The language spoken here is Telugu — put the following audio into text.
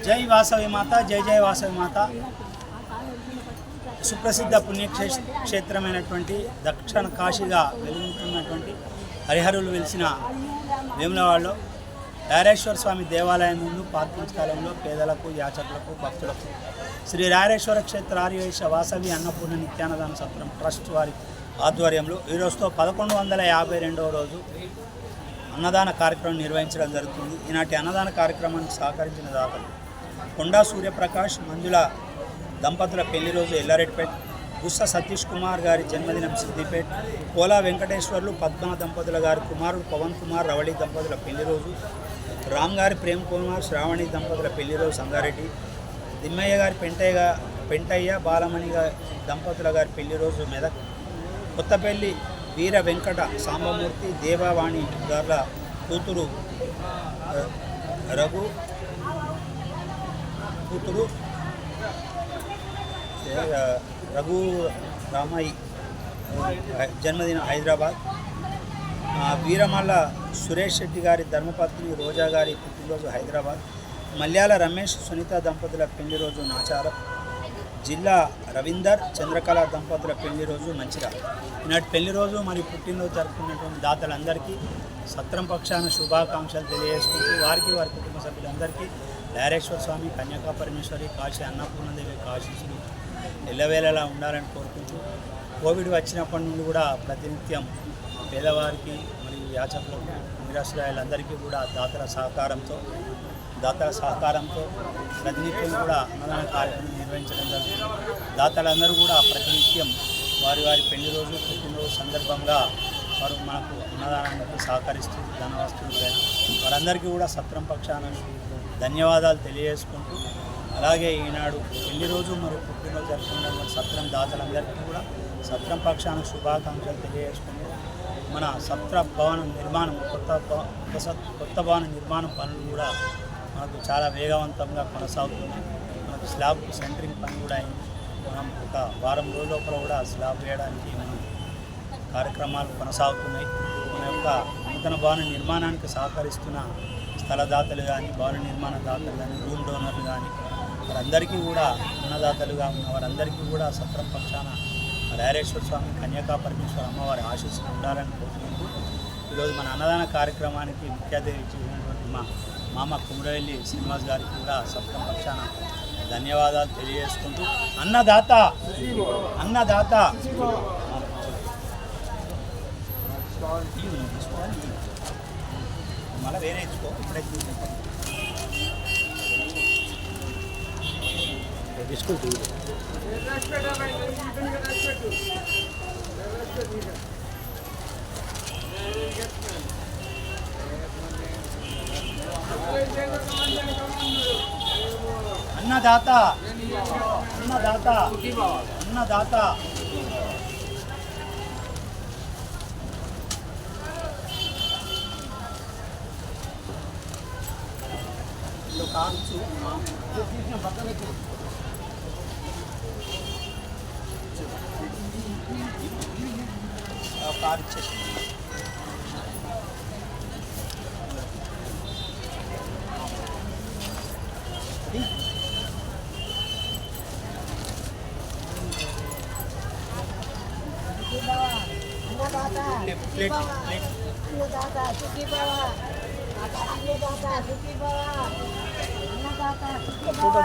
జై వాసవి మాత, జై జై వాసవి మాత. సుప్రసిద్ధ పుణ్యక్షేత్రమైనటువంటి దక్షిణ కాశీగా వెలుగుతున్నటువంటి హరిహరులు వెలిసిన వేములవాడలో రాయరేశ్వర స్వామి దేవాలయం ముందు పార్కింగ్ స్థలంలో పేదలకు, యాచకులకు, భక్తులకు శ్రీ రాయరేశ్వర క్షేత్ర ఆర్యవైశ్య వాసవి అన్నపూర్ణ నిత్యాన్నదాన సత్రం ట్రస్ట్ వారి ఆధ్వర్యంలో ఈరోజుతో 1152వ రోజు అన్నదాన కార్యక్రమం నిర్వహించడం జరుగుతుంది. ఈనాటి అన్నదాన కార్యక్రమానికి సహకరించిన దాతలు కొండా సూర్యప్రకాష్, మంజుల దంపతుల పెళ్లి రోజు ఎల్లారెడ్డిపేట్, గుస్స సతీష్ కుమార్ గారి జన్మదినం సిద్దిపేట్, కోలా వెంకటేశ్వర్లు పద్మ దంపతుల గారి కుమారుడు పవన్ కుమార్ రవళి దంపతుల పెళ్లి రోజు, రామ్ గారి ప్రేమ్ కుమార్ శ్రావణి దంపతుల పెళ్లి రోజు సంగారెడ్డి, దిమ్మయ్య గారి పెంటయ్య బాలమణి దంపతుల గారి పెళ్లి రోజు మెదక్, కొత్తపల్లి వీర వెంకట సాంబమూర్తి దేవవాణి గార్ల కూతురు రఘు రామయ్య జన్మదినం హైదరాబాద్, వీరమల్ల సురేష్ శెట్టి గారి ధర్మపత్ని రోజా గారి పుట్టినరోజు హైదరాబాద్, మల్యాల రమేష్ సునీత దంపతుల పెళ్లి రోజు నాచారం, జిల్లా రవీందర్ చంద్రకళ దంపతుల పెళ్లి రోజు మంచిర్యాల. ఈనాటి పెళ్లి రోజు మరియు పుట్టినరోజు జరుపుకున్నటువంటి దాతలందరికీ సత్రం పక్షాన శుభాకాంక్షలు తెలియజేసుకుంటూ వారి కుటుంబ సభ్యులందరికీ రాయరేశ్వర స్వామి, కన్యకా పరమేశ్వరి, కాశీ అన్నపూర్ణదేవి ఆశీస్సులు ఎల్లవేళలా ఉండాలని కోరుకుంటూ కోవిడ్ వచ్చినప్పటి నుండి కూడా ప్రతినిత్యం పేదవారికి మరియు యాచకులకు, నిరాశ్రయాలందరికీ కూడా దాతల సహకారంతో ప్రతినిత్యం కూడా అన్నదాన కార్యక్రమం నిర్వహించడం జరుగుతుంది. దాతలందరూ కూడా ప్రతినిత్యం వారి పెళ్లి రోజు, పుట్టినరోజు సందర్భంగా వారు మనకు అన్నదానానికి సహకరిస్తూ ధన వస్తువులపైన వారందరికీ కూడా సత్రం పక్షాన ధన్యవాదాలు తెలియజేసుకుంటూ, అలాగే ఈనాడు పెళ్లి రోజు మరియు పుట్టినరోజు జరుపుకున్న సత్రం దాతలందరికీ కూడా సత్రం పక్షాన శుభాకాంక్షలు తెలియజేసుకుంటూ మన సత్ర భవన నిర్మాణం కొత్త భవన నిర్మాణం పనులు కూడా మనకు చాలా వేగవంతంగా కొనసాగుతున్నాయి. మనకు స్లాబ్ సెంటరింగ్ పని కూడా అయింది. మనం ఒక వారం రోజుల లోపల కూడా స్లాబ్ వేయడానికి మనం కార్యక్రమాలు కొనసాగుతున్నాయి. మన యొక్క నూతన భవన నిర్మాణానికి సహకరిస్తున్న స్థలదాతలు కానీ, భవన నిర్మాణ దాతలు కానీ, రూమ్ డోనర్లు కానీ వారందరికీ కూడా అన్నదాతలుగా ఉన్న వారందరికీ కూడా సత్రం పక్షాన రాయరేశ్వర స్వామి, కన్యకా పరమేశ్వర అమ్మవారి ఆశీస్సులు ఉండాలని కోరుకుంటూ ఈరోజు మన అన్నదాన కార్యక్రమానికి ముఖ్య అతిథి చేసినటువంటి మా మామ కుమరవెల్లి శ్రీనివాస్ గారికి కూడా సత్రం పక్షాన ధన్యవాదాలు తెలియజేసుకుంటూ అన్నదాత మళ్ళీ వేరే ఇచ్చుకో ఇప్పుడే తీసుకుంటూ అన్నదాత కావచ్చు కారు ఇచ్చేసి ప్లేట్ ఫోటో